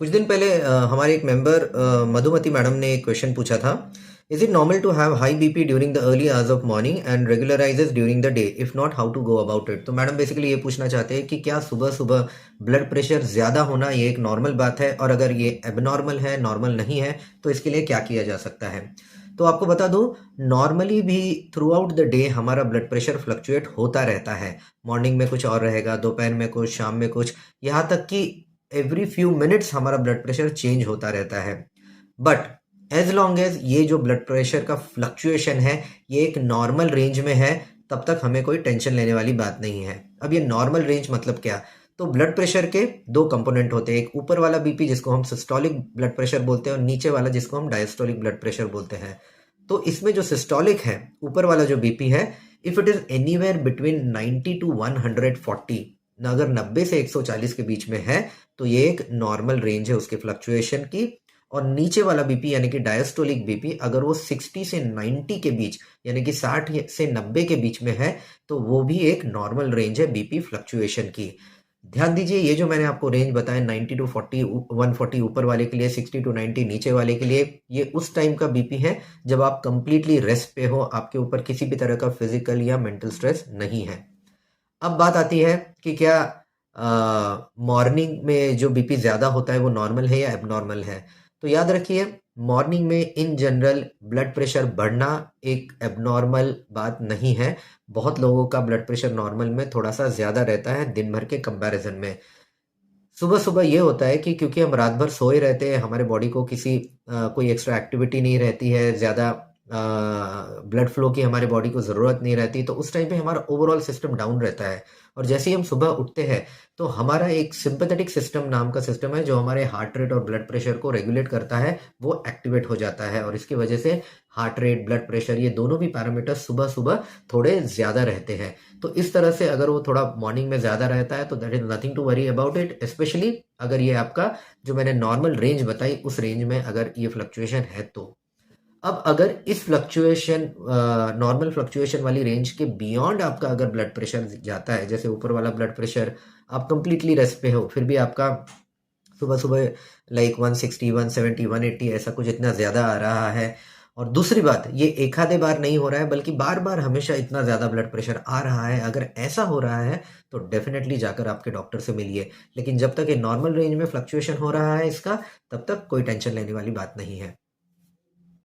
कुछ दिन पहले हमारे एक मेंबर मधुमती मैडम ने एक क्वेश्चन पूछा था। Is it normal to have high BP during the early hours of morning and regularises during the day, if not how to go about it. तो मैडम बेसिकली ये पूछना चाहते हैं कि क्या सुबह सुबह ब्लड प्रेशर ज़्यादा होना ये एक नॉर्मल बात है, और अगर ये एबनॉर्मल है, नॉर्मल नहीं है, तो इसके लिए क्या किया जा सकता है। तो आपको बता दूं, नॉर्मली भी थ्रू आउट द डे हमारा ब्लड प्रेशर फ्लक्चुएट होता रहता है। मॉर्निंग में कुछ और रहेगा, दोपहर में कुछ, शाम में कुछ, यहाँ तक कि एवरी फ्यू मिनट्स हमारा ब्लड प्रेशर चेंज होता रहता है। बट एज लॉन्ग एज ये जो ब्लड प्रेशर का फ्लक्चुएशन है ये एक नॉर्मल रेंज में है, तब तक हमें कोई टेंशन लेने वाली बात नहीं है। अब ये नॉर्मल रेंज मतलब क्या? तो ब्लड प्रेशर के दो कंपोनेंट होते हैं, एक ऊपर वाला बीपी जिसको हम सिस्टोलिक ब्लड प्रेशर बोलते हैं, और नीचे वाला जिसको हम डायस्टोलिक ब्लड प्रेशर बोलते हैं। तो इसमें जो सिस्टोलिक है, ऊपर वाला जो बीपी है, if it is anywhere between 90 to 140, अगर 90 से 140 के बीच में है तो ये एक नॉर्मल रेंज है उसके फ्लक्चुएशन की। और नीचे वाला बीपी यानी कि डायस्टोलिक बीपी अगर वो 60 से 90 के बीच यानी कि 60 से 90 के बीच में है तो वो भी एक नॉर्मल रेंज है बीपी फ्लक्चुएशन की। ध्यान दीजिए, ये जो मैंने आपको रेंज बताया 90 टू 40, 140 ऊपर वाले के लिए, 60 टू 90 नीचे वाले के लिए, ये उस टाइम का बीपी है जब आप कंप्लीटली रेस्ट पे हो, आपके ऊपर किसी भी तरह का फिजिकल या मेंटल स्ट्रेस नहीं है। अब बात आती है कि क्या मॉर्निंग में जो बीपी ज़्यादा होता है वो नॉर्मल है या एबनॉर्मल है। तो याद रखिए, मॉर्निंग में इन जनरल ब्लड प्रेशर बढ़ना एक एबनॉर्मल बात नहीं है। बहुत लोगों का ब्लड प्रेशर नॉर्मल में थोड़ा सा ज़्यादा रहता है दिन भर के कंपैरिजन में। सुबह सुबह ये होता है कि क्योंकि हम रात भर सोए रहते हैं, हमारे बॉडी को किसी कोई एक्स्ट्रा एक्टिविटी नहीं रहती है, ज़्यादा ब्लड फ्लो की हमारे बॉडी को ज़रूरत नहीं रहती, तो उस टाइम पे हमारा ओवरऑल सिस्टम डाउन रहता है। और जैसे ही हम सुबह उठते हैं तो हमारा एक सिंपैथेटिक सिस्टम नाम का सिस्टम है जो हमारे हार्ट रेट और ब्लड प्रेशर को रेगुलेट करता है, वो एक्टिवेट हो जाता है, और इसकी वजह से हार्ट रेट, ब्लड प्रेशर, ये दोनों भी पैरामीटर्स सुबह सुबह थोड़े ज़्यादा रहते हैं। तो इस तरह से अगर वो थोड़ा मॉर्निंग में ज़्यादा रहता है तो that is nothing to worry about it, specially अगर ये आपका जो मैंने नॉर्मल रेंज बताई उस रेंज में अगर ये फ्लक्चुएशन है तो। अब अगर इस फ्लक्चुएशन, नॉर्मल फ्लक्चुएशन वाली रेंज के बियॉन्ड आपका अगर ब्लड प्रेशर जाता है, जैसे ऊपर वाला ब्लड प्रेशर आप कंप्लीटली रेस्ट पे हो, फिर भी आपका सुबह सुबह लाइक 160, 170, 180 ऐसा कुछ इतना ज़्यादा आ रहा है, और दूसरी बात ये एक आधे बार नहीं हो रहा है बल्कि बार बार हमेशा इतना ज़्यादा ब्लड प्रेशर आ रहा है, अगर ऐसा हो रहा है तो डेफिनेटली जाकर आपके डॉक्टर से मिलिए। लेकिन जब तक ये नॉर्मल रेंज में फ्लक्चुएशन हो रहा है इसका, तब तक कोई टेंशन लेने वाली बात नहीं है।